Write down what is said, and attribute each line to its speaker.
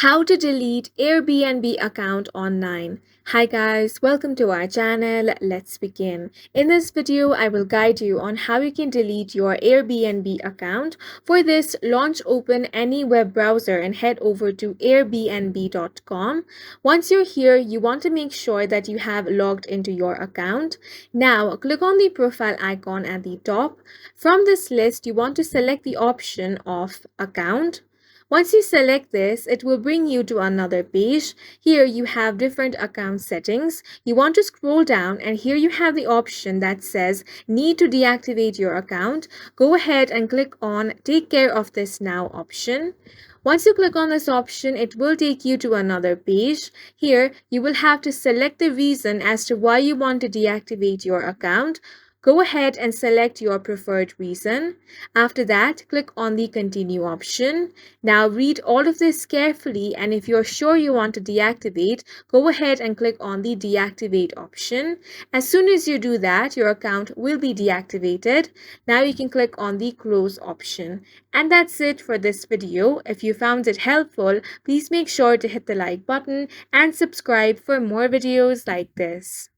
Speaker 1: How to delete Airbnb account online. Hi guys, welcome to our channel. Let's begin. In this video, I will guide you on how you can delete your Airbnb account. For this, launch open any web browser and head over to airbnb.com. Once you're here, you want to make sure that you have logged into your account. Now, click on the profile icon at the top. From this list, you want to select the option of account. Once you select this, it will bring you to another page. Here you have different account settings. You want to scroll down and here you have the option that says need to deactivate your account. Go ahead and click on take care of this now option. Once you click on this option, it will take you to another page. Here, you will have to select the reason as to why you want to deactivate your account. Go ahead and select your preferred reason. After that, click on the continue option. Now read all of this carefully, and if you're sure you want to deactivate, go ahead and click on the deactivate option. As soon as you do that, your account will be deactivated. Now you can click on the close option. And that's it for this video. If you found it helpful, please make sure to hit the like button and subscribe for more videos like this.